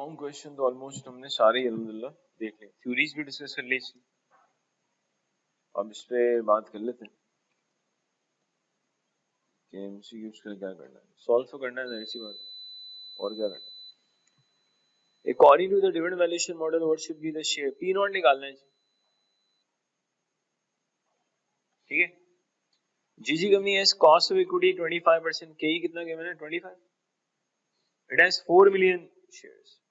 Long question तो almost हमने सारे ही अल्हम्दुलिल्लाह देख लिए, थ्योरीज भी डिस्कस कर ली इसकी। अब इस पे बात कर लेते हैं कि एमसीक्यूज का क्या करना है। सॉल्व तो करना है, जाहिर सी बात है, और क्या करना है। According to the dividend valuation model what should be the share, P not निकालना है, ठीक है। GG company has cost of equity 25%, KE कितना गिवन है 25, it has 4 million shares,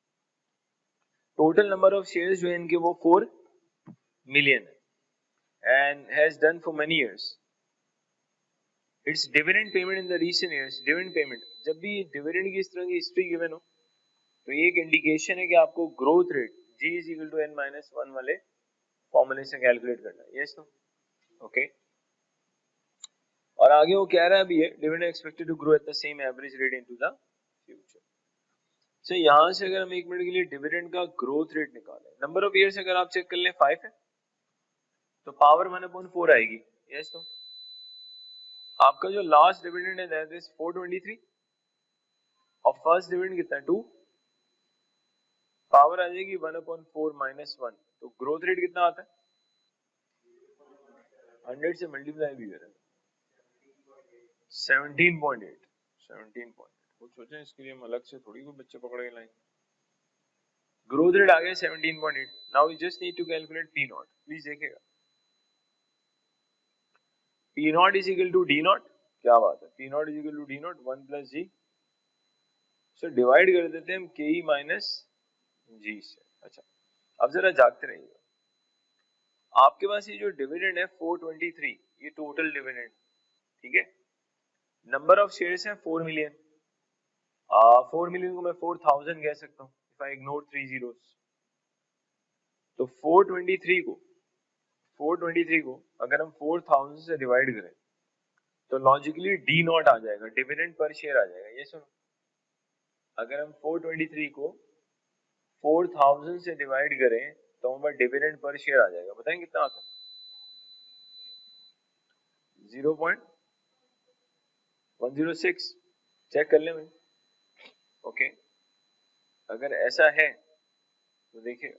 total number of shares जो है इनके वो 4 मिलियन है and has done for many years. Its dividend payment in the recent years, dividend payment जब भी dividend की इस तरह की हिस्ट्री गिवन हो तो ये एक इंडिकेशन है कि आपको growth rate G is equal to n-1 वाले फॉर्मूले से कैलकुलेट करना है। Yes no okay. और आगे वो कह रहा है अभी है dividend expected to grow at the same average rate into the future. So यहां से अगर हम 1 मिनट के लिए डिविडेंड का ग्रोथ रेट निकालें, नंबर ऑफ ईयर्स अगर आप चेक कर लें 5 है तो पावर 1/4 आएगी। यस नो आपका जो लास्ट डिविडेंड है दैट इज 423 और फर्स्ट डिविडेंड कितना है 2, पावर आ जाएगी 1/4 -1, तो ग्रोथ रेट कितना आता है 100 से मल्टीप्लाई भी करें 17.8 कुछ सोचें इसके लिए, हम अलग से थोड़ी कोई बच्चे पकड़ के लाएंगे। ग्रोथ रेट आ गया 17.8। Now we just need to calculate P naught. Please देखिएगा P naught is equal to D naught, क्या बात है, P naught is equal to D naught 1 plus G. So divide कर देते हैं हम के ई माइनस जी से। अच्छा अब जरा जागते रहिएगा, आपके पास ये जो डिविडेंड है 423, ये टोटल डिविडेंड, ठीक है। नंबर ऑफ शेयर्स हैं 4 मिलियन, 4 मिलियन को मैं 4000 कह सकता हूँ इफ आई इग्नोर 3 zeros। तो 423 को अगर हम 4000 से डिवाइड करें तो लॉजिकली डी नॉट आ जाएगा, डिविडेंड पर शेयर आ जाएगा। ये सुनो, अगर हम 423 को 4000 से डिवाइड करें तो हमारा डिविडेंड पर शेयर आ जाएगा। बताएं कितना आता है 0.106, चेक कर लें भाई। ओके अगर ऐसा है तो देखिएगा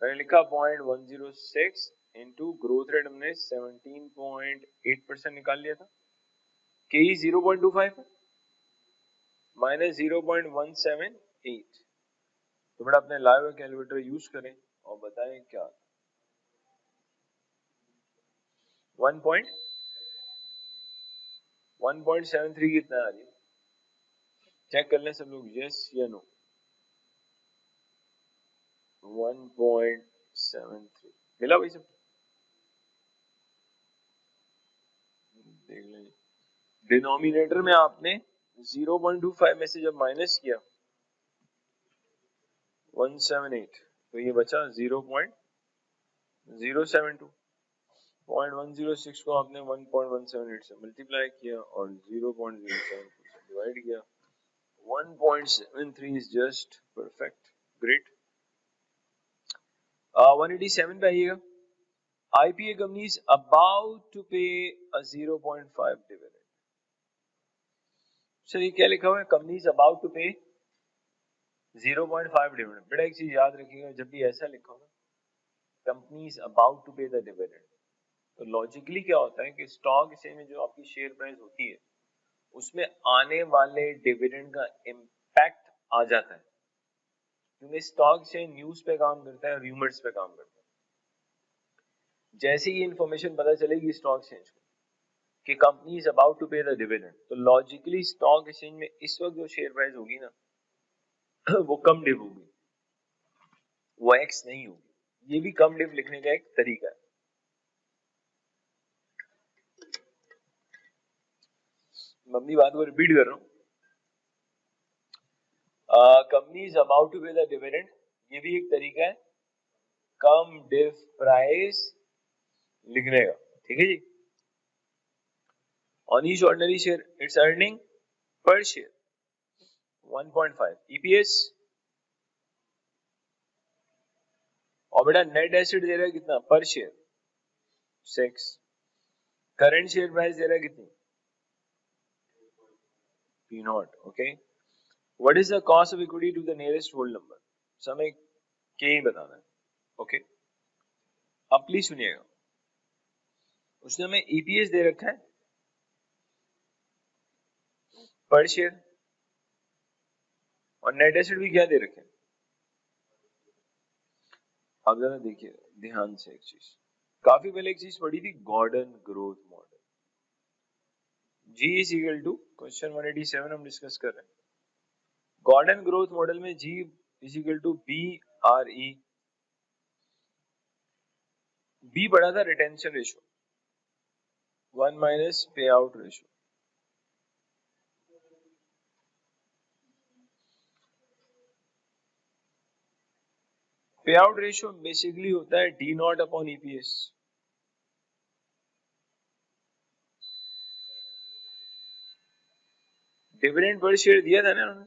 मैंने लिखा 0.106 इंटू ग्रोथ रेट हमने 17.8% निकाल लिया था, के 0.25 माइनस 0.178। तो बड़ा अपने लाइव कैलकुलेटर यूज करें और बताएं क्या 1.73 कितना आ रही है, चेक कर लें सब लोग, यस या नो। 1.73 मिला भाई सब, देख लें। डिनोमिनेटर में आपने 0.25 में से जब माइनस किया 178 तो ये बचा 0.072, 0.106 को आपने 1.178 से मल्टीप्लाई किया और 0.07 से डिवाइड किया। 1.73 is just perfect, great। 187 पे आइएगा, IPA company is about to pay a 0.5 dividend। Sir ये क्या लिखा हुआ है, कंपनी इज अबाउट टू पे 0.5 डिविडेंड। बेटा एक चीज याद रखिएगा, जब भी ऐसा लिखा हो ना कंपनी इज अबाउट टू पे द डिविडेंड, तो लॉजिकली क्या होता है कि स्टॉक एक्सचेंज में जो आपकी शेयर प्राइस होती है उसमें आने वाले डिविडेंड का इम्पैक्ट आ जाता है, क्योंकि स्टॉक एक्सचेंज न्यूज पे काम करता है, रूमर्स पे काम करता है। जैसे ही इंफॉर्मेशन पता चलेगी स्टॉक एक्सचेंज को कि कंपनी इज अबाउट टू पे द डिविडेंड, तो लॉजिकली स्टॉक एक्सचेंज में इस वक्त जो शेयर प्राइस होगी ना वो कम डिप होगी, वो एक्स नहीं होगी। ये भी कम डिप लिखने का एक तरीका है। मैं अपनी बात को रिपीट कर रहा हूँ, कंपनी इज अबाउट टू पे द डिविडेंड, ये भी एक तरीका है कम डिप प्राइस लिखने का, ठीक है जी। On each ordinary share its earning per share 1.5 EPS, और बेटा नेट एसेट दे रहा है कितना पर शेयर 6, करंट शेयर प्राइस दे रहा है कितनी P0, okay. What is the cost of equity to the nearest whole number, हमें के ही बताना है। ओके अब प्लीज सुनिएगा, उसने हमें ईपीएस दे रखा है पर शेयर और नेट एसेट भी क्या दे रखे हैं। अब जरा देखिए ध्यान से एक चीज, काफी पहले एक चीज पढ़ी थी, Gordon growth model, G is equal to question 187 हम डिस्कस कर रहे हैं। गॉर्डन ग्रोथ मॉडल में G is equal to BRE, B पढ़ा था retention ratio 1 minus pay out ratio. Pay out ratio basically होता है D not upon EPS। Dividend per share दिया था ना उन्होंने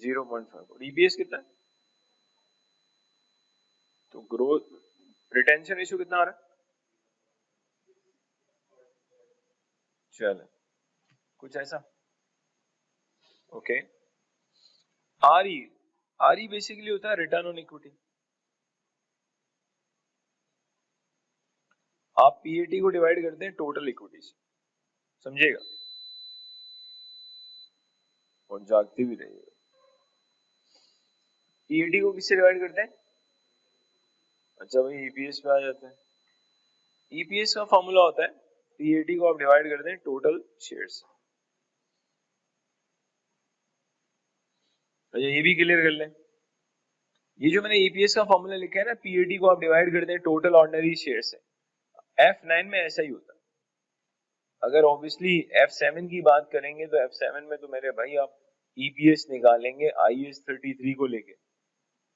0.5 और EPS कितना है, तो ग्रोथ रिटेंशन रेशो कितना आ रहा है, चलो कुछ ऐसा। ओके RE बेसिकली होता है रिटर्न ऑन इक्विटी। आप PAT को डिवाइड करते हैं टोटल इक्विटी से, समझिएगा और जागते भी रहिएगा। PAT को किससे डिवाइड करते हैं, अच्छा भाई EPS पे आ जाते हैं। EPS का फॉर्मूला होता है PAT को आप डिवाइड करते हैं टोटल शेयर से। अच्छा ये भी क्लियर कर लें, ये जो मैंने EPS का फॉर्मूला लिखा है ना, PAT को आप डिवाइड करते हैं टोटल ऑर्डिनरी शेयर से। F9 में ऐसा ही होता है। अगर ऑब्वियसली F7 की बात करेंगे तो F7 में तो मेरे भाई आप EPS निकालेंगे IAS 33 को लेके,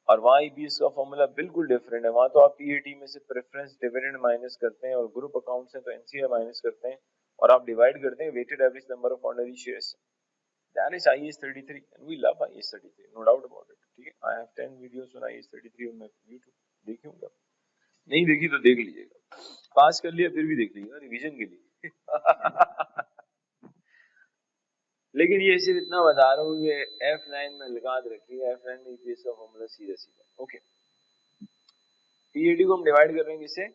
और वहाँ EPS का फॉर्मूला बिल्कुल डिफरेंट है। वहाँ तो आप PAT में से प्रेफरेंस डिविडेंड माइनस करते हैं और ग्रुप अकाउंट से तो NCI माइनस करते हैं और आप डिवाइड करते हैं weighted average number of ordinary shares. That is IAS 33 and we love IAS 33, no doubt about it। ठीक है, I have 10 videos on IAS 33 on my YouTube, देखी होंगे, नहीं देखी तो देख लीजिएगा, पास कर लिया फिर भी देख लीजिएगा रिवीजन के लिए। लेकिन ये सिर्फ इतना बता रहा हूँ कि F9 में लगा रखिए, F9 में EPS का फॉर्मूला सीधा सीधा। ओके PAT को हम डिवाइड कर रहे हैं किससे,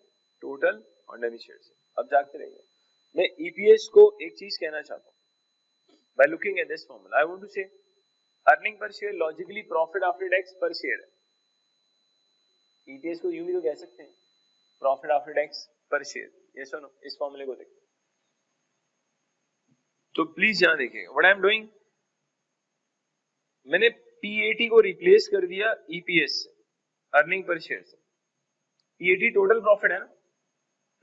टोटल ऑर्डिनरी शेयर से। अब जागते रहिए, मैं EPS को एक चीज कहना चाहता हूँ, by looking at this formula I want to say earning per share logically profit after tax per share है। EPS को यूं भी तो कह सकते हैं profit after tax per share, ये सुनो इस फॉर्मूले को देखो तो प्लीज यहां देखिए व्हाट आई एम डूइंग, मैंने PAT को रिप्लेस कर दिया EPS से, अर्निंग पर शेयर से। PAT टोटल प्रॉफिट है ना,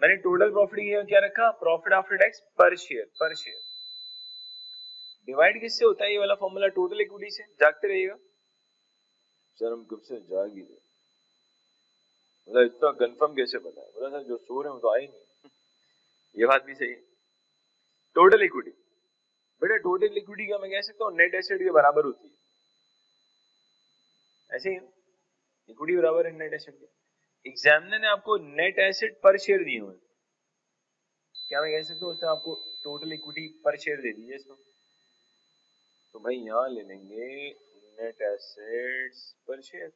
मैंने टोटल प्रॉफिट क्या रखा, profit after tax per share divide किससे होता है, ये वाला फॉर्मूला टोटल इक्विटी से। जागते रहिएगा सर, हम कब से जाग ही रहे, मतलब इतना कंफर्म कैसे पता है, बोला सर जो सो रहे हैं वो तो आए नहीं। ये बात भी सही है। टोटल इक्विटी बेटा, टोटल इक्विटी का मैं कह सकता हूँ नेट एसेट के बराबर होती है, ऐसे ही इक्विटी बराबर है नेट एसेट के। एग्जामिनर ने आपको नेट एसेट पर शेयर दिए हुए, क्या मैं कह सकता हूँ उसने आपको टोटल इक्विटी पर शेयर दे दी है इसको, तो भाई यहाँ ले लेंगे नेट एसेट्स पर शेयर,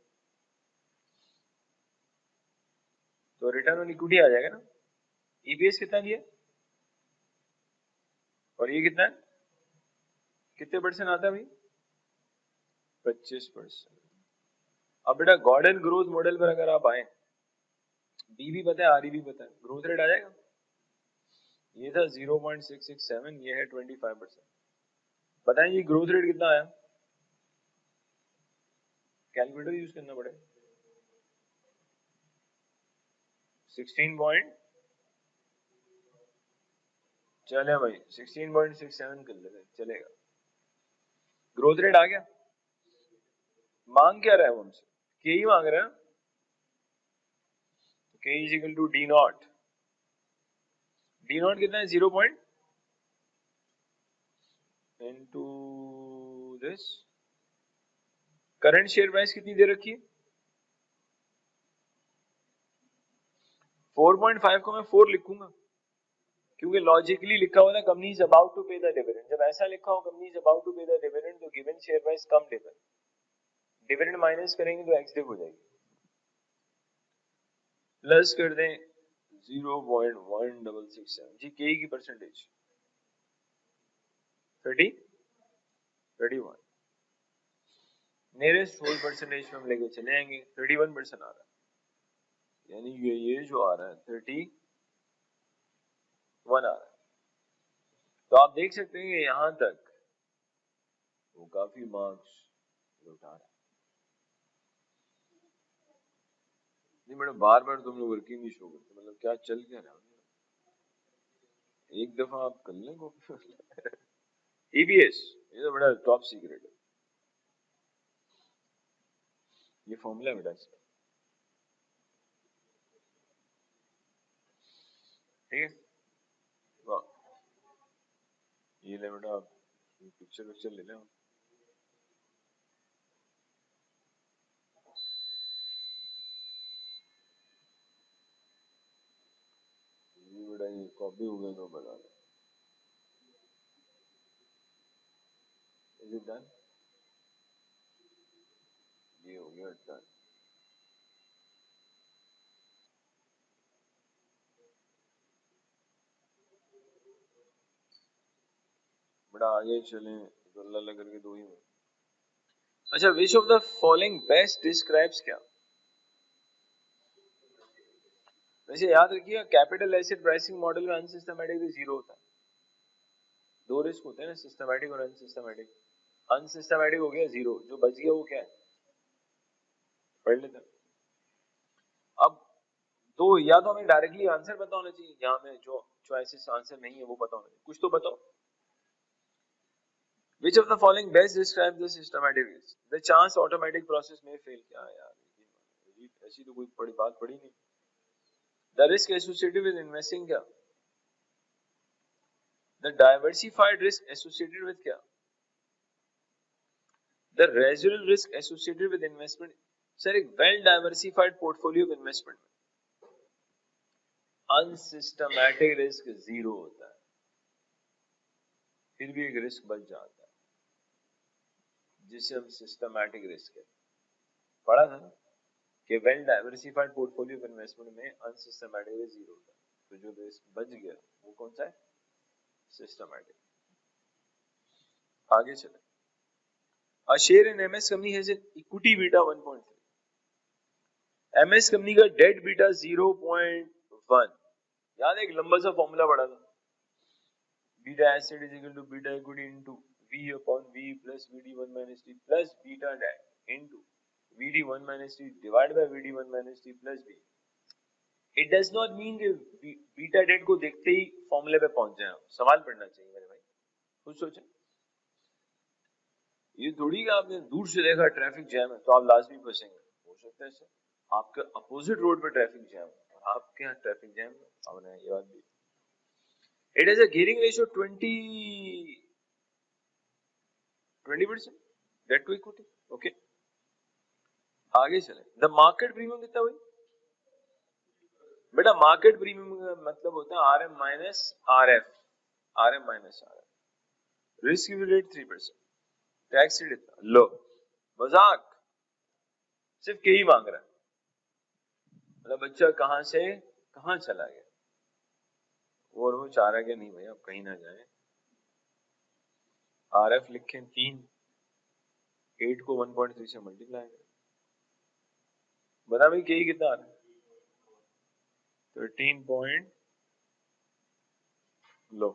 तो रिटर्न ऑन इक्विटी आ जाएगा ना। EPS कितना दिया और ये कितना है, कितने परसेंट आता है भाई, 25%। अब बेटा गॉर्डन ग्रोथ मॉडल पर अगर आप आए, B भी पता है RE भी पता है, ग्रोथ रेट आ जाएगा। ये था 0.667, ये है 25%। बताएं जी ग्रोथ रेट कितना आया, कैलकुलेटर यूज करना पड़ेगा। 16 पॉइंट, चले भाई 16.67 कर लेते चलेगा। ग्रोथ रेट आ गया, मांग क्या रहा है वो हमसे, के ही मांग रहा है, K is equal to D naught कितना है 0 point into this, current share price कितनी दे रखी है 4.5 को मैं 4 लिखूंगा, क्योंकि लॉजिकली लिखा हुआ था कंपनी इज अबाउट टू पे द डिविडेंड। जब ऐसा लिखा हो कंपनी इज अबाउट टू पे द डिविडेंड तो गिवन शेयर प्राइस कम डिविडेंड, डिविडेंड माइनस करेंगे तो एक्स डिव हो जाएगी, प्लस कर दें 0.1667 जी। के की परसेंटेज 31, नियरेस्ट होल परसेंटेज में हम लेके चले आएंगे, 31% आ रहा है, यानी ये जो आ रहा है 31 आ रहा है। तो आप देख सकते हैं कि यहां तक वो काफी मार्क्स उठा रहा है। नहीं मैडम बार बार तुम लोग वर्किंग नहीं शो करते, मतलब क्या चल क्या रहा है? एक दफा आप कर लें को ईबीएस ये तो बड़ा टॉप सीक्रेट है, ये फॉर्मूला है बेटा इसका, ठीक है। वाह ये ले बेटा आप पिक्चर ले लें। ये बेटा ये कॉपी हो गया तो बता दो। Is it done? ये हो गया डन। बड़ा आगे चलें तो अल्लाह अल्लाह करके दो ही में। अच्छा which of the following best describes क्या, वैसे याद रखिएगा कैपिटल एसेट प्राइसिंग मॉडल में अनसिस्टमैटिक भी जीरो होता है। दो रिस्क होते हैं ना, सिस्टमैटिक और अनसिस्टमैटिक। अनसिस्टमैटिक हो गया जीरो, जो बच गया वो क्या है, पढ़ लेते हैं। अब तो या तो हमें डायरेक्टली आंसर पता होना चाहिए, यहाँ में जो चॉइसेस आंसर नहीं है वो पता होना चाहिए, कुछ तो बताओ। Which of the following best describes the systematic risk? The chance automatic process may fail। क्या है यार, ऐसी तो कोई बड़ी बात पड़ी नहीं। The risk associated with investing क्या, the diversified risk associated with क्या, the residual risk associated with investment। Sir एक well diversified portfolio of investment में अनसिस्टमैटिक रिस्क जीरो होता है, फिर भी एक रिस्क बच जाता है जिसे हम सिस्टमैटिक रिस्क है। पढ़ा था ना कि well diversified portfolio of investment में अनसिस्टमैटिक रिस्क जीरो होता है, तो जो रिस्क बच गया वो कौन सा है, सिस्टमैटिक। आगे चले। A share in MS company has an equity beta 1.3, MS company का डेट बीटा 0.1। याद है एक लंबा सा फॉर्मूला पढ़ा था, beta asset is equal to beta equity into V upon V plus VD1 minus T plus beta debt into VD1 minus T divided by VD1 minus T plus B। It does not mean कि beta date को देखते ही फॉर्मूले पे पहुंच जाए। सवाल पढ़ना चाहिए मेरे भाई, कुछ सोचें। ये थोड़ी कि आपने दूर से देखा ट्रैफिक जैम है तो आप लाजमी फंसेंगे, हो सकता है सर आपके अपोजिट रोड पे ट्रैफिक जैम और आपके यहाँ ट्रैफिक जैम है, ये बात भी। It has a gearing ratio 20% debt to equity, okay। आगे चले। द मार्केट प्रीमियम कितना हुई बेटा, मार्केट प्रीमियम का मतलब होता है RM minus RF, RM minus RF। Risk rate 3%, tax rate इतना लो, मजाक, सिर्फ के ही मांग रहा है, मतलब बच्चा कहां से कहां चला गया, और वो चाह रहा है कि नहीं भाई आप कहीं ना जाए। RF लिखें 3, 8 को 1.3 से मल्टीप्लाई करें, बता भाई के ही कितना आ रहा है, 13 पॉइंट लो।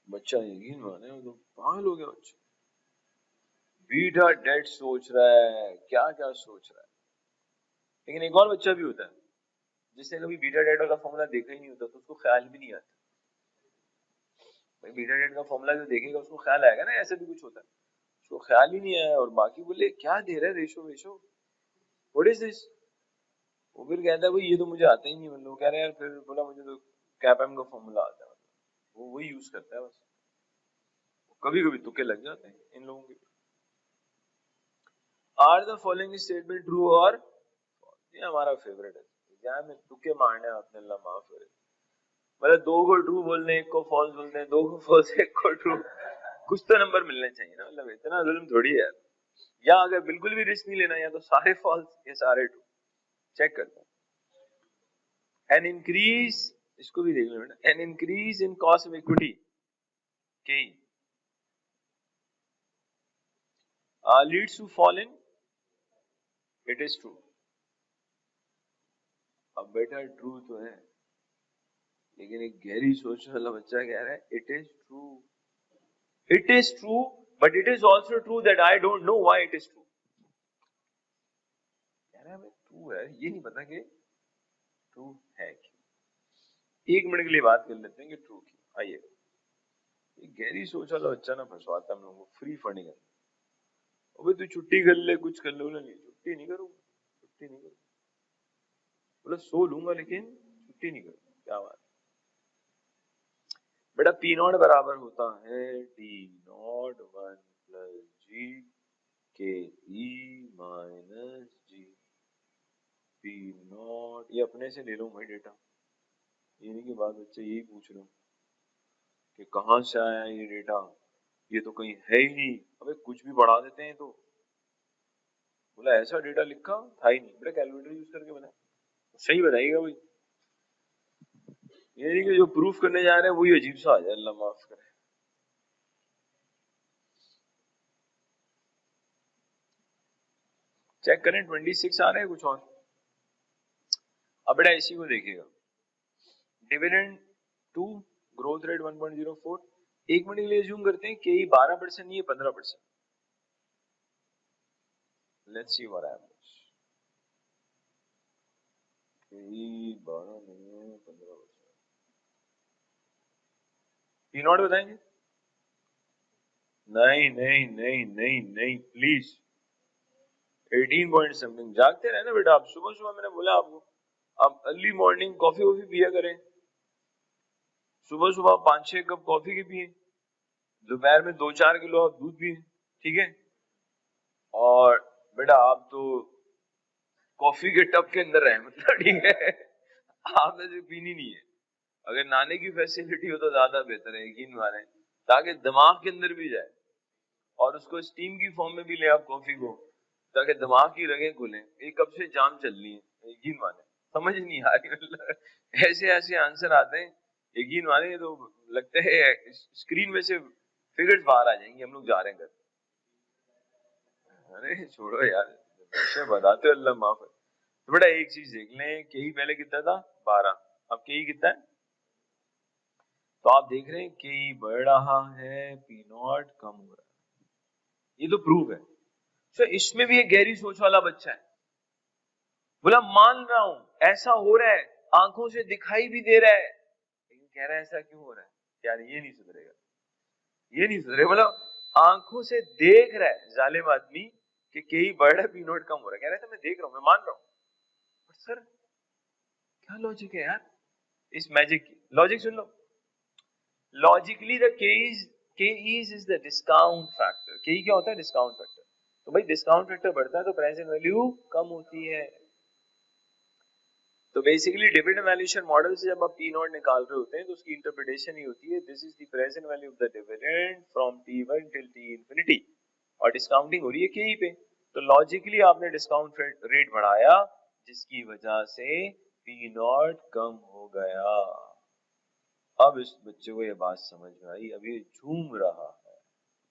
बच्चा यकीन माने वो तो पागल हो गया बच्चा, बीटा डेट सोच रहा है, क्या क्या सोच रहा है। लेकिन एक और बच्चा भी होता है जिसने कभी बीटा डेट वाला फॉर्मूला देखा ही नहीं होता, तो उसको ख्याल भी नहीं आता। भाई बीटा डेट का फॉर्मूला जो देखेगा उसको ख्याल आएगा ना, ऐसे भी कुछ होता है, उसको ख्याल ही नहीं आया और बाकी बोले क्या दे रहा है रेशो वेशो, व्हाट इज दिस। वो फिर कहता है भाई ये तो मुझे आता ही नहीं, मतलब कह रहे हैं यार, फिर बोला मुझे तो कैपएम का फॉर्मूला आता है, वो वही यूज करता है बस। कभी कभी तुक्के लग जाते हैं इन लोगों के। Are the following statement true और, ये हमारा फेवरेट है, एग्जाम में तुक्के मारने आपने, अल्लाह माफ करे। मतलब 2 को ट्रू बोलने, 1 को फॉल्स बोलने, 2 को फॉल्स 1 को ट्रू, कुछ तो नंबर मिलने चाहिए ना। मतलब इतना जुल्म थोड़ी है यार। या अगर बिल्कुल भी रिस्क नहीं लेना, या तो सारे फॉल्स या सारे ट्रू। चेक करते हैं। एन इंक्रीज, इसको भी देख लो बेटा, an increase in cost of equity के leads to fall in, it is true. अब बेटा ट्रू तो है, लेकिन एक गहरी सोच वाला बच्चा कह रहा है it is true. It is true, but it is also true that I don't know why it is true. कह रहा है ट्रू है, ये नहीं पता कि ट्रू है क्यों। 1 मिनट के लिए बात कर लेते हैं कि ट्रू क्यों। आइए, एक गहरी सोच वाला बच्चा ना फंसवाता हम लोगों को फ्री फंडिंग है। अबे तू छुट्टी कर ले, कुछ कर लो। नहीं, छुट्टी नहीं करूंगा, छुट्टी नहीं करूंगा। बोला सो लूंगा लेकिन छुट्टी नहीं करूंगा। क्या बात बेटा, पी नॉट बराबर होता है डी नॉट 1 प्लस जी के E minus ji. P not ये अपने से ले लो भाई डेटा, ये नहीं कि बाद बच्चे यही पूछ रहे हो कि कहाँ से आया ये डेटा, ये तो कहीं है ही नहीं। अबे कुछ भी बढ़ा देते हैं तो। बोला ऐसा डेटा लिखा था ही नहीं। बेटा कैलकुलेटर यूज करके बना, सही बताइएगा भाई। ये नहीं कि जो प्रूफ करने जा रहे हैं वही अजीब सा आ जाए, अल्लाह माफ करे। चेक करें 26 आ रहे हैं कुछ और। अब बेटा इसी को देखिएगा, डिविडेंड 2, ग्रोथ रेट 1.04। 1 मिनट के लिए अज्यूम करते हैं कि 12% नहीं है 15%। Let's see what happens. कि 12 नहीं है 15%। पी नॉट बताएंगे? नहीं नहीं नहीं नहीं नहीं प्लीज। 18 point something. जागते रहे ना बेटा आप। सुबह सुबह मैंने बोला आपको, आप अर्ली मॉर्निंग कॉफी वॉफी पिया करें। सुबह सुबह 5-6 कप कॉफी के पिए, दोपहर में 2-4 किलो आप दूध पिए, ठीक है। और बेटा आप तो कॉफी के टब के अंदर रहे, मतलब ठीक है। आपने जो पीनी नहीं है। अगर नहाने की फैसिलिटी हो तो ज्यादा बेहतर है, यकीन माने, ताकि दिमाग के अंदर भी जाए और उसको स्टीम की फॉर्म में भी ले आप कॉफी को, ताकि दिमाग की रगें खुलें। एक कब से जाम चल रही है, यकीन माने, समझ नहीं आ रही। मतलब ऐसे ऐसे आंसर आते हैं, यकीन माने तो लगता है स्क्रीन में से फिगर्स बाहर आ जाएंगे। हम लोग जा रहे हैं घर। अरे छोड़ो यार, ऐसे बताते हो, अल्लाह माफ है। तो बेटा एक चीज देख लें, के पहले कितना था 12, अब के कितना है। तो आप देख रहे हैं के बढ़ रहा है, पी नॉट कम हो रहा है। ये तो प्रूफ है। तो इसमें भी एक गहरी सोच वाला बच्चा है। बोला मान रहा हूं ऐसा हो रहा है, आंखों से दिखाई भी दे रहा है, लेकिन कह रहा है ऐसा क्यों हो रहा है यार, ये नहीं सुधरेगा, ये नहीं सुधरेगा। मतलब आंखों से देख रहा है जालिम आदमी कि के बढ़ रहा है, पी नॉट कम हो रहा है। कह रहा है मैं देख रहा हूं, मैं मान रहा हूं। पर सर क्या लॉजिक है यार इस मैजिक की? Logic soon low. Logically the के इज द डिस्काउंट फैक्टर। के क्या होता है? Discount factor. तो भाई डिस्काउंट फैक्टर बढ़ता है तो प्रेजेंट वैल्यू कम होती है। तो बेसिकली डिविडेंड वैल्यूएशन मॉडल से जब आप पी नॉट निकाल रहे होते हैं तो उसकी इंटरप्रिटेशन ही होती है this is the present value of the dividend from t1 till t infinity, और डिस्काउंटिंग हो रही है के पे। तो लॉजिकली आपने डिस्काउंट रेट बढ़ाया जिसकी वजह से पी नॉट कम हो गया। अब इस बच्चे को ये बात समझ में आई, अब ये झूम रहा है,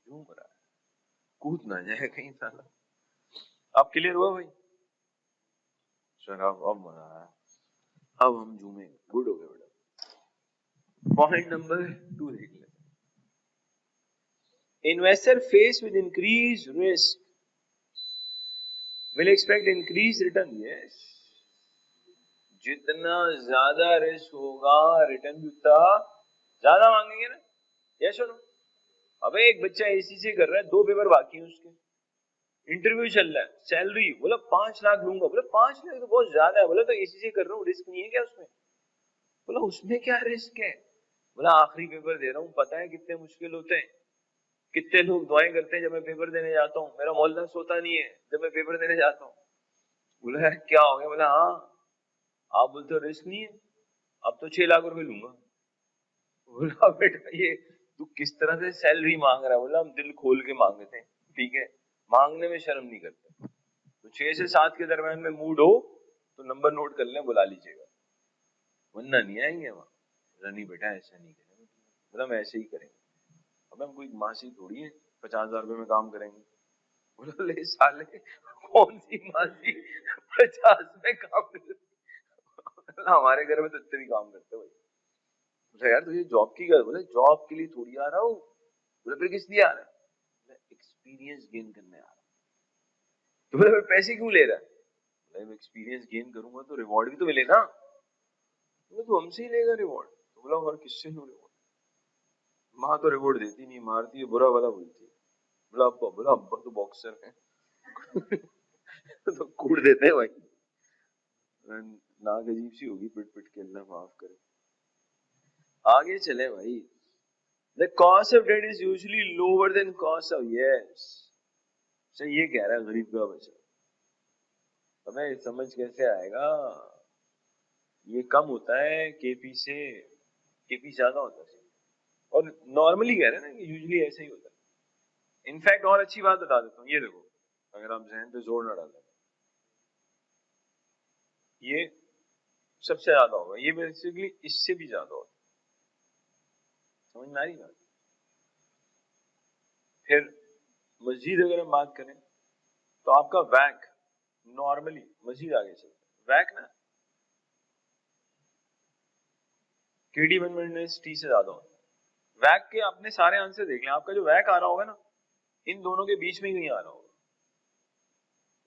झूम रहा है, कूद ना जाए कहीं साला। अब क्लियर हुआ भाई? चलो अब मजा आया, अब हम झूमे, गुड हो गया बेटा। पॉइंट नंबर 2 देख लेते। Investor face with increase risk will expect increase return. Yes, जितना ज्यादा रिस्क होगा रिटर्न भी उतना ज्यादा मांगेंगे ना। यस सुनो, अबे एक बच्चा एसी से कर रहा है, 2 पेपर बाकी हैं उसके, इंटरव्यू चल रहा है, सैलरी बोला 5 लाख लूंगा। बोला 5 लाख तो बहुत ज्यादा है। बोला तो एसी से कर रहा हूँ, रिस्क नहीं है क्या उसमें? बोला उसमें क्या रिस्क है? बोला आखिरी पेपर दे रहा हूँ, पता है कितने मुश्किल होते हैं, कितने लोग दुआएं करते हैं जब मैं पेपर देने जाता हूँ, मेरा मोहल्ला सोता नहीं है जब मैं पेपर देने जाता हूँ। बोला यार क्या हो गया? बोला हाँ आप बोलते हो रिस्क नहीं है, अब तो 6 लाख रुपए लूंगा। बोला बेटा ये तू किस तरह से सैलरी मांग रहा है? बोला हम दिल खोल के मांगते हैं, ठीक है, मांगने में शर्म नहीं करते। तो 6 से 7 के दरम्यान में मूड हो तो नंबर नोट कर लें, बुला लीजिएगा, वरना नहीं आएंगे वहां। बोला नहीं बेटा ऐसा नहीं करेंगे। बोला हम ऐसे ही करेंगे। अब हम कोई मासी थोड़ी है 50,000 रुपए में काम करेंगे। बोला ले साले कौन सी मासी 50 में काम करती? हमारे घर में तो इतने भी काम करते भाई। बोला यार तुझे जॉब की कर? बोले जॉब के लिए थोड़ी आ रहा हूँ। बोले फिर किस लिए आ रहा है? एक्सपीरियंस गेन करने आ रहा हूँ। तो बोले फिर पैसे क्यों ले रहा है? बोला एक्सपीरियंस गेन करूंगा तो रिवॉर्ड भी तो मिलेगा। बोले तू हमसे ही लेगा रिवॉर्ड? तो बोला और किससे लूं रिवॉर्ड? माँ तो रिवॉर्ड देती नहीं, मारती है, बुरा वाला बोलती है। बोला अब्बा? बोला अब्बा तो बॉक्सर है। तो कूट देते हैं भाई। नाक अजीब सी होगी पिट पिट के, अल्लाह माफ करे। आगे चले भाई। The cost of debt is usually lower than cost of yes. अच्छा ये कह रहा है गरीब का बच्चा, हमें समझ कैसे आएगा? ये कम होता है केपी से, केपी ज्यादा होता है। और नॉर्मली कह रहे हैं ना कि यूजुअली ऐसे ही होता है। इनफैक्ट और अच्छी बात बता देता हूँ, ये देखो अगर आप जहन पे जोर ना डालें, ये सबसे ज्यादा होगा, ये बेसिकली इससे भी ज्यादा होता है। समझ में आ रही बात? फिर मस्जिद अगर हम बात करें तो आपका वैक नॉर्मली, मस्जिद आगे चलते वैक ना केडी 1 टी से ज्यादा होता है। वैक के अपने सारे आंसर देख लें, आपका जो वैक आ रहा होगा ना इन दोनों के बीच में ही नहीं आ रहा होगा।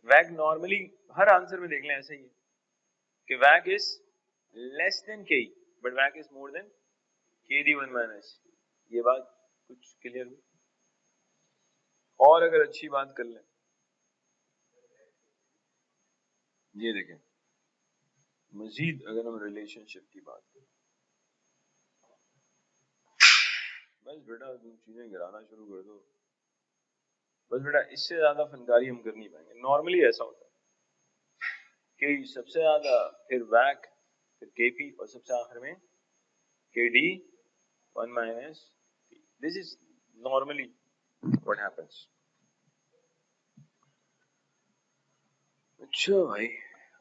वैक नॉर्मली हर आंसर में देख लें ऐसे ही है कि वैक इज लेस देन के, but वैक is more than KD 1 ये बात कुछ क्लियर हुई? और अगर अच्छी बात कर लें, ये देखें मजीद अगर हम रिलेशनशिप की बात करें, बस बेटा तुम चीजें गिराना शुरू कर दो, बस बेटा इससे ज्यादा फनकारी हम कर नहीं पाएंगे। नॉर्मली ऐसा होता है कि सबसे ज्यादा, फिर वैक, फिर केपी और सबसे आखिर में KD 1 this is normally what happens. अच्छा भाई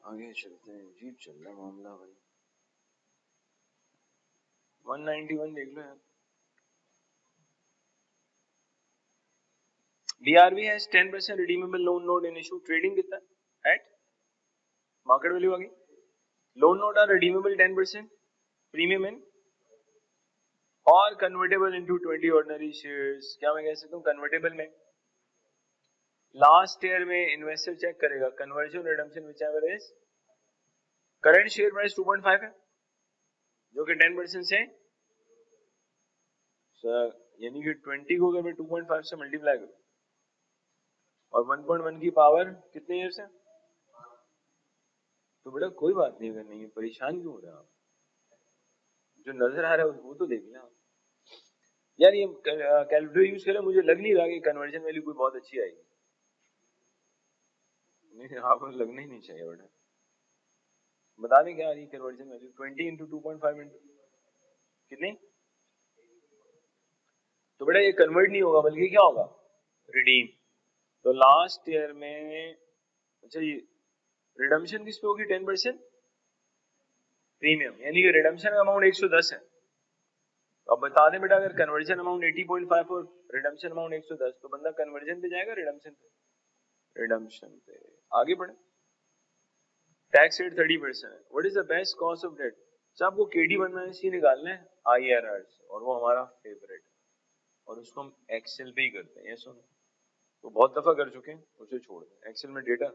आगे चलते हैं, अजीब चल रहा है मामला भाई। 191 देख लो यार। BRB has 10% redeemable loan note in issue. Trading कितना है? At market value आ गई। Loan note are redeemable 10% premium in और convertible into 20 ordinary shares। क्या मैं कह सकता हूँ convertible में लास्ट ईयर में इन्वेस्टर चेक करेगा conversion redemption whichever is current share price 2.5 है जो कि 10% से यानी कि 20 को अगर मैं 2.5 से मल्टीप्लाई करूं और 1.1 की पावर कितने ईयर से, तो बेटा कोई बात नहीं अगर नहीं है, परेशान क्यों हो रहे हैं आप? जो नजर आ रहा है वो तो देख लें आप। यार ये कैलकुलेटर यूज करें, मुझे लग नहीं रहा कि कन्वर्जन वैल्यू कोई बहुत अच्छी आएगी। नहीं आपको लगना ही नहीं चाहिए बेटा। बता दें क्या आ रही है कन्वर्जन वैल्यू? 20 इंटू 2.5 इंटू कितनी? तो बेटा ये कन्वर्ट नहीं होगा बल्कि क्या होगा? रिडीम। तो लास्ट ईयर में अच्छा ये रिडम्पशन किस पे होगी? 10% प्रीमियम, यानी कि रिडम्पशन अमाउंट 110 है। तो अब बता दें बेटा अगर कन्वर्जन अमाउंट 80.5 और रिडम्पशन अमाउंट 110 तो बंदा कन्वर्जन पे जाएगा रिडम्पशन पे? रिडम्पशन पे। आगे बढ़े। टैक्स रेट 30% है। What is the best cost of debt? आपको केडी 1 निकालना है IRR से, और वो हमारा फेवरेट है और उसको हम एक्सेल पे ही करते हैं। ये सुनो तो बहुत दफा कर चुके हैं, उसे छोड़ दें। एक्सेल में डेटा,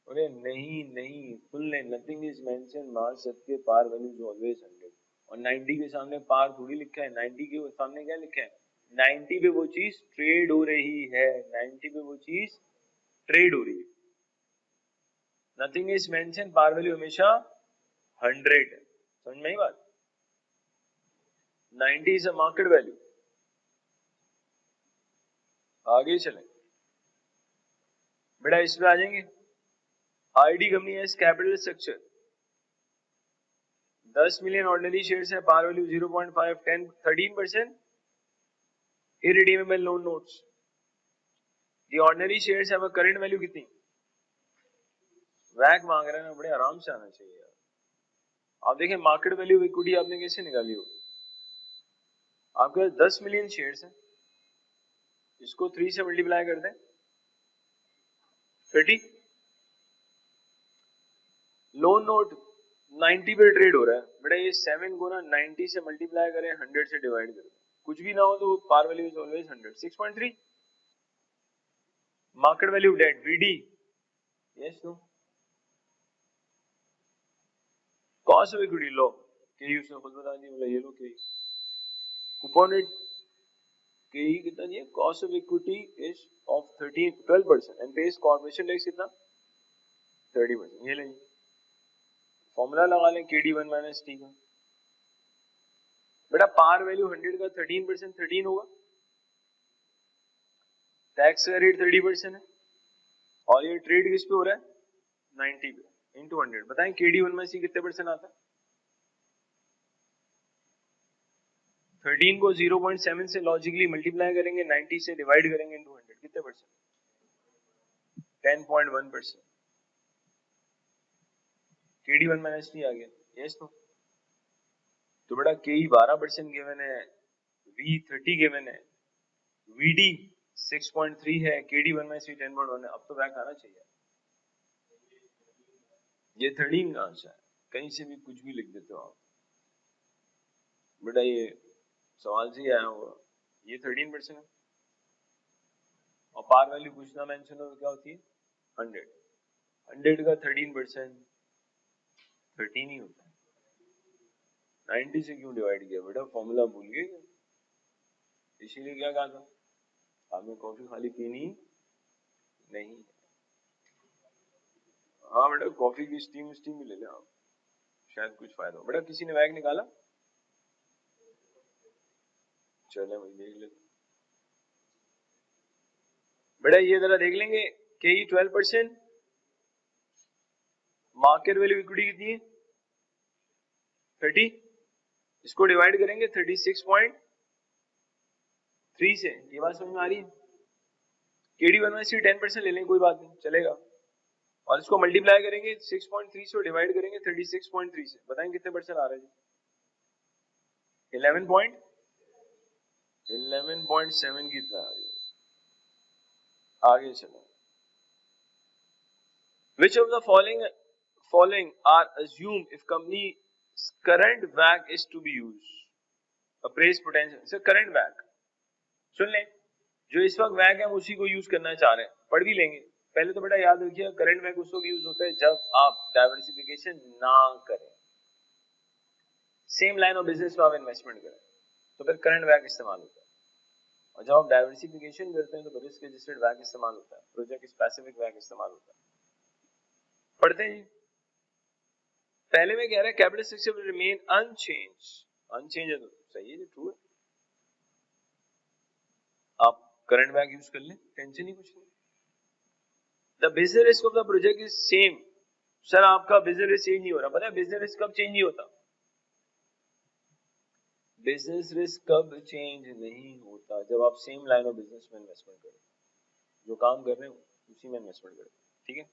अरे नहीं नहीं फुल नहीं, नथिंग इज मेंशन मार्च सबके पार वैल्यू इज ऑलवेज 100 और 90 के सामने पार थोड़ी लिखा है। 90 के सामने क्या लिखा है? 90 पे वो चीज ट्रेड हो रही है, 90 पे वो चीज ट्रेड हो रही है। Nothing is mention, par value हमेशा 100 है। समझ में आई बात? 90 इज अ मार्केट वैल्यू। आगे चलें बेटा, इस पे आ जाएंगे। ID company has capital structure 10 million ordinary shares है, par value 0.5, 10, 13%, irredeemable loan notes. The ordinary shares have a current value कितनी? वैक मांग रहे हैं ना, बड़े आराम से आना चाहिए यार। आप देखें मार्केट वैल्यू इक्विटी आपने कैसे निकाली हो? आपके पास 10 मिलियन शेयर्स हैं, इसको 3 से मल्टीप्लाई कर दें 30, लोन नोट 90 पे ट्रेड हो रहा है, बेटा ये 7 को ना 90 से मल्टीप्लाई करें, 100 से डिवाइड करें, कुछ भी ना हो तो par value is always 100, 6.3। Market value debt VD, yes no, cost of equity लो, के उसने खुद बता दिया, बोला ये लो के कूपन रेट के कितना दिया, cost of equity is of 12% and page corporation tax कितना 30%। ये लेंगे फॉर्मूला लगा लें KD1 माइनस टी का, बेटा पार वैल्यू 100 का 13% 13 होगा, टैक्स का रेट 30% है, और ये ट्रेड किस पे हो रहा है 90 पे इंटू 100। बताएं KD1 में से कितने परसेंट आता है? 13 को 0.7 से लॉजिकली मल्टीप्लाई करेंगे, 90 से डिवाइड करेंगे इंटू 100, कितने परसेंट? 10.1%। KD1 माइनस टी आ गया, यस नो। तो बेटा KE 12% गिवन है, V 30 गिवन है, VD 6.3 है, KD1 माइनस टी 10.1 है। अब तो वैक आना चाहिए। ये 13 का आंसर है, कहीं से भी कुछ भी लिख देते हो आप, बेटा ये सवाल से ही आया हुआ, ये 13% है, और पार वैल्यू कुछ ना मेंशन हो तो क्या होती है 100, 100 का 13% 13 ही होता है। 90 से क्यों डिवाइड किया बेटा, फॉर्मूला भूल गए क्या? इसीलिए क्या कहा था आपने, कॉफी खाली पीनी नहीं। हाँ बेटा कॉफी की स्टीम स्टीम ही ले लें आप, शायद कुछ फायदा हो। बेटा किसी ने वैग निकाला, चले भाई देख ले बेटा, ये जरा देख लेंगे KE 12%, मार्केट वैल्यू इक्विटी कितनी है 30, इसको डिवाइड करेंगे 36.3 से, ये बात समझ में आ रही है? KD1 में से 10% ले लें, कोई बात नहीं चलेगा, और इसको मल्टीप्लाई करेंगे 6.3 से डिवाइड करेंगे 36.3 से, बताएं कितने परसेंट आ रहा है जी? 11.7 कितना आ रहा है? आगे चलो, which of the following are assumed if company's current WACC is to be used? Appraised potential, sir current WACC सुन लें, जो इस वक्त WACC है उसी को यूज करना चाह रहे हैं, पढ़ भी लेंगे। पहले तो बेटा याद रखिए करंट WACC उस वक्त यूज होता है जब आप डाइवर्सिफिकेशन ना करें, सेम लाइन ऑफ बिजनेस में आप इन्वेस्टमेंट करें तो फिर करंट WACC इस्तेमाल होता है, और जब आप डाइवर्सिफिकेशन करते हैं तो रिस्क एडजस्टेड WACC इस्तेमाल होता है, प्रोजेक्ट स्पेसिफिक WACC इस्तेमाल होता है। पढ़ते हैं, पहले में कह रहा है capital structure will remain unchange, unchange है तो सही है, ट्रू है, आप करंट WACC यूज कर लें, टेंशन ही कुछ नहीं। The business risk of the project is same, sir आपका बिजनेस रिस्क चेंज नहीं हो रहा, पता है बिजनेस रिस्क कब चेंज नहीं होता? बिजनेस रिस्क कब चेंज नहीं होता? जब आप सेम लाइन ऑफ बिजनेस में इन्वेस्टमेंट करें, जो काम कर रहे हो उसी में इन्वेस्टमेंट करें, ठीक है।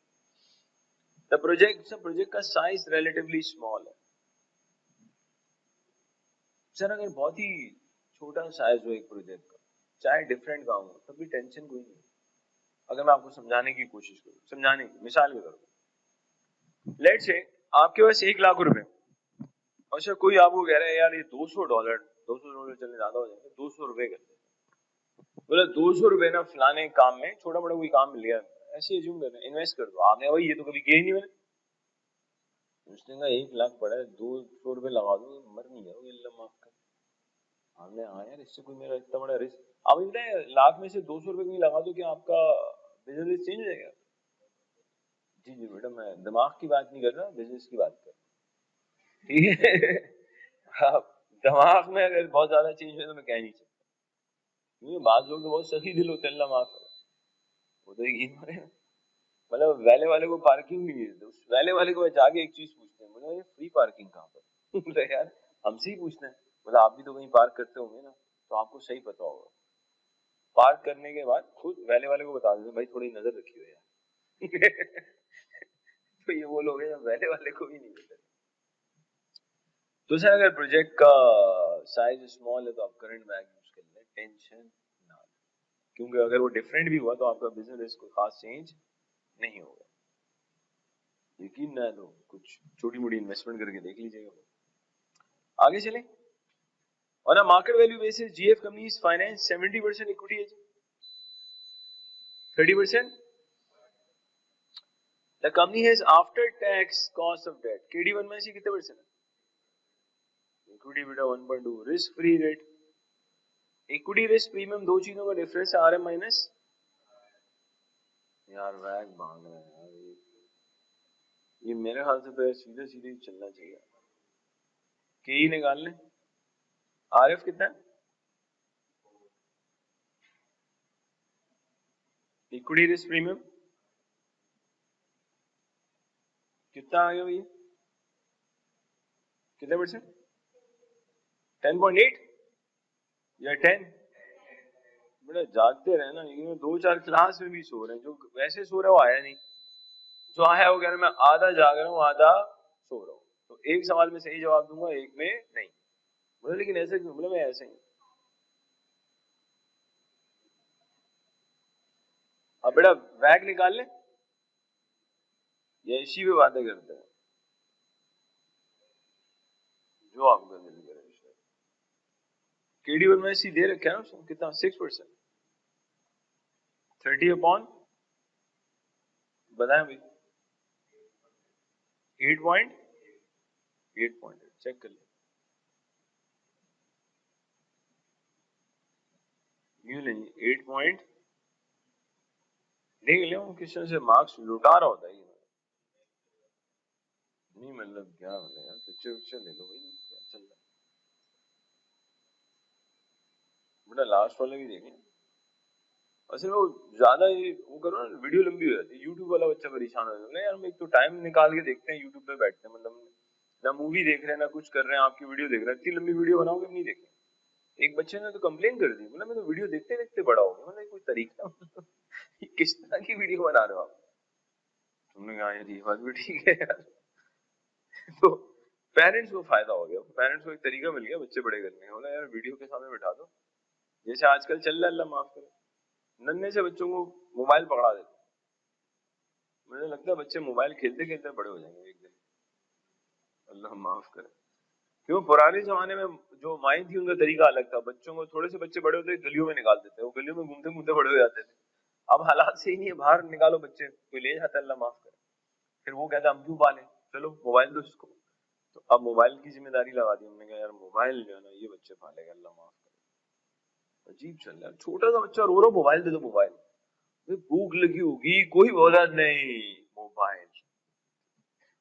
द प्रोजेक्ट का साइज रिलेटिवली स्मॉल है, सर अगर बहुत ही छोटा साइज हो एक प्रोजेक्ट का, चाहे डिफरेंट काम हो, तब भी टेंशन कोई नहीं। अगर मैं आपको समझाने की कोशिश करूं, समझाने की मिसाल के तौर पर, लेट्स से आपके पास 1 लाख रुपए, और सर कोई आपको कह रहा है यार ये $200 चलने ज्यादा हो जाएंगे, 200 रुपए कर दे, बोला 200 रुपए ना फलाने काम में, छोटा बड़ा कोई काम मिल गया, ऐसे एज्यूम कर रहे हैं, इन्वेस्ट कर दो। आपने भाई ये तो कभी किया ही नहीं मैंने, उसने कहा 1 लाख पड़ा है 200 रुपए लगा दो, मर नहीं जाओगे अल्लाह माफ कर। हमने हाँ यार इससे कोई मेरा इतना बड़ा रिस्क, आप बताए लाख में से 200 रुपए कहीं लगा दो, क्या आपका बिजनेस चेंज हो जाएगा? जी जी बेटा मैं दिमाग की बात नहीं कर रहा, बिजनेस की बात कर रहा, ठीक है। आप दिमाग में अगर बहुत ज्यादा चेंज हो तो मैं कह नहीं सकता, क्योंकि बात लोग तो बहुत सही दिल होते हैं, अल्लाह माफ करे, वो तो यकीन मारे। मतलब वैले वाले को पार्किंग भी नहीं देते, उस वैले वाले को जाके एक चीज पूछते हैं, बोले ये फ्री पार्किंग कहाँ पर? बोले यार हमसे ही पूछना है, मतलब आप भी तो कहीं पार्क करते होंगे ना, तो आपको सही पता होगा। पार्क करने के बाद खुद वैले वाले को बता देते भाई थोड़ी नजर रखी हो यार। तो ये वो लोग हैं जो वैले वाले को भी नहीं देते। तो सर अगर प्रोजेक्ट का साइज स्मॉल है तो आप करंट बैग यूज कर लें, टेंशन ना लें, क्योंकि अगर वो डिफरेंट भी हुआ तो आपका बिजनेस रिस्क कोई खास चेंज नहीं होगा। यकीन ना तो कुछ छोटी मोटी इन्वेस्टमेंट करके देख लीजिएगा। आगे चले। On a market value basis, GF companies finance 70% equity है, 30%. The company has after tax cost of debt. KD1 में से कितने परसेंट है? Equity beta 1.2. Risk free rate. Equity risk premium दो चीजों का डिफरेंस है, RM माइनस। यार वैग मांग रहा है यार, ये मेरे ख्याल से तो सीधे सीधे चलना चाहिए। के निकाल लें। RF कितना है? इक्विटी रिस्क प्रीमियम कितना आ गया भैया? कितने परसेंट? 10.8 या 10? बेटा जागते रहे ना, ये 2-4 क्लास में भी सो रहे हैं, जो वैसे सो रहा है वो आया नहीं, जो आया वो कह रहा है मैं आधा जाग रहा हूँ आधा सो रहा हूँ, तो एक सवाल में सही जवाब दूंगा एक में नहीं। बोले लेकिन ऐसे क्यों? बोले मैं ऐसे ही। अब बेटा वैग निकाल ले या इसी पे बातें करते हैं, जो आपका दिल करे। KD1 में सी दे रखा है ना कितना? 6%। 30 अपॉन बताएं भाई? 8.8 चेक कर ले, यूं नहीं 8 पॉइंट देख ले, क्वेश्चन से मार्क्स लुटा रहा होता है नहीं, मतलब क्या मतलब यार, पिक्चर ले लो भाई, क्या चल रहा है बेटा, लास्ट वाले भी देखें। असल में वो ज्यादा ये वो करो ना, वीडियो लंबी हो जाती है, यूट्यूब वाला बच्चा परेशान हो जाता है यार, हम एक तो टाइम निकाल के देखते हैं यूट्यूब पे बैठते हैं, मतलब ना मूवी देख रहे हैं ना कुछ कर रहे हैं, आपकी वीडियो देख रहे हैं, इतनी लंबी वीडियो बनाओगे नहीं देखें। एक बच्चे ने तो कंप्लेन कर दी, बोला मैं तो वीडियो देखते देखते बड़ा हो गया, मतलब कोई तरीका? किस तरह की वीडियो बना रहे हो आप? तुमने कहा यार ये बात भी ठीक है यार। तो पेरेंट्स को फायदा हो गया, पेरेंट्स को एक तरीका मिल गया बच्चे बड़े करने का, बोला यार वीडियो के सामने बैठा दो, जैसे आजकल चल रहा है, अल्लाह माफ करे, नन्हे से बच्चों को मोबाइल पकड़ा देते। मुझे लगता है बच्चे मोबाइल खेलते खेलते बड़े हो जाएंगे एक दिन, अल्लाह माफ करे। क्यों? पुराने जमाने में जो माइंड थी उनका तरीका अलग था, बच्चों को थोड़े से बच्चे बड़े होते गलियों में निकाल देते, वो गलियों में घूमते घूमते बड़े हो जाते थे। अब हालात सही नहीं है, बाहर निकालो बच्चे, कोई ले जाता है, अल्लाह माफ करे। फिर वो कहता है हम क्यों पाले, चलो मोबाइल दो इसको। तो अब मोबाइल की जिम्मेदारी लगा दी हमने, कहा यार मोबाइल जो है ना ये बच्चे पालेगा, अल्लाह माफ करे। अजीब चल रहा है, छोटा सा बच्चा रो रहा, मोबाइल दे दो मोबाइल, भूख लगी होगी, कोई बोला नहीं मोबाइल,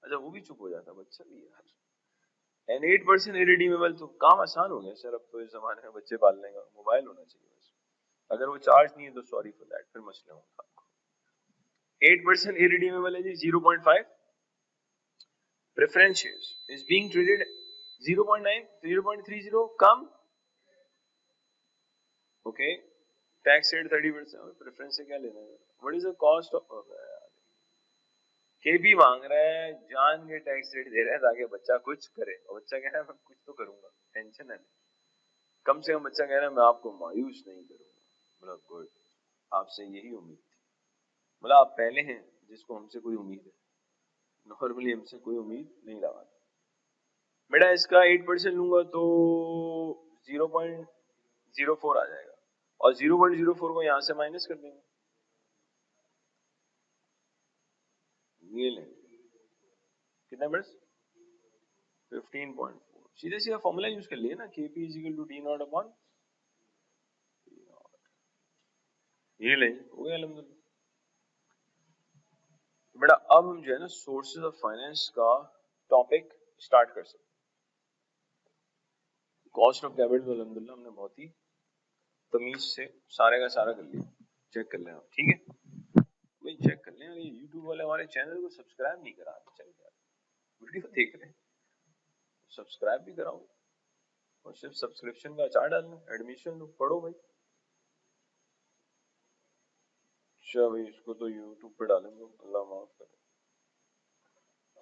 अच्छा वो भी चुप हो जाता बच्चा भी यार। एंड 8% इरिडीमेबल, तो काम आसान हो गया सर, अब तो इस जमाने में बच्चे पालने का मोबाइल होना चाहिए बस, अगर वो चार्ज नहीं है तो सॉरी फॉर दैट, फिर मसले होंगे आपको। 8% इरिडीमेबल है जी, 0.5 preference shares is being traded 0.9 0.30 come, okay, tax rate 30%, preference से क्या लेना है? What is the cost of, के भी मांग रहा है, जान के टैक्स रेट दे रहा है ताकि बच्चा कुछ करे, और बच्चा कह रहा है मैं कुछ तो करूंगा, टेंशन है, कम से कम बच्चा कह रहा है मैं आपको मायूस नहीं करूंगा। मतलब गुड, आपसे यही उम्मीद थी, मतलब आप पहले हैं जिसको हमसे कोई उम्मीद है, नॉर्मली हमसे कोई उम्मीद नहीं लगाता। बेटा इसका 8% लूंगा तो 0.04 आ जाएगा, और 0.04 को यहाँ से माइनस कर देंगे, ये लेंगे कितना बस 15.4, सीधे सीधा फॉर्मूला यूज कर लिया ना, KP is equal to D not upon, ये लेंगे, हो गया अल्हम्दुलिल्लाह। बेटा अब हम जो है ना सोर्सेज ऑफ फाइनेंस का टॉपिक स्टार्ट कर सकते। कॉस्ट ऑफ कैपिटल तो अल्हम्दुलिल्लाह हमने बहुत ही तमीज से सारे का सारा कर लिया, चेक कर लेना ठीक है भाई, चेक कर कर लें, ये यूट्यूब वाले हमारे चैनल को सब्सक्राइब नहीं करा, चल यार वीडियो देख रहे हैं सब्सक्राइब भी कराओ और सिर्फ सब्सक्रिप्शन का चार्ज डालना, एडमिशन लो, पढ़ो भाई। अच्छा भाई इसको तो यूट्यूब पे डालेंगे, अल्लाह माफ करे,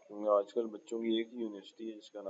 क्योंकि आजकल बच्चों की एक ही यूनिवर्सिटी है जिसका नाम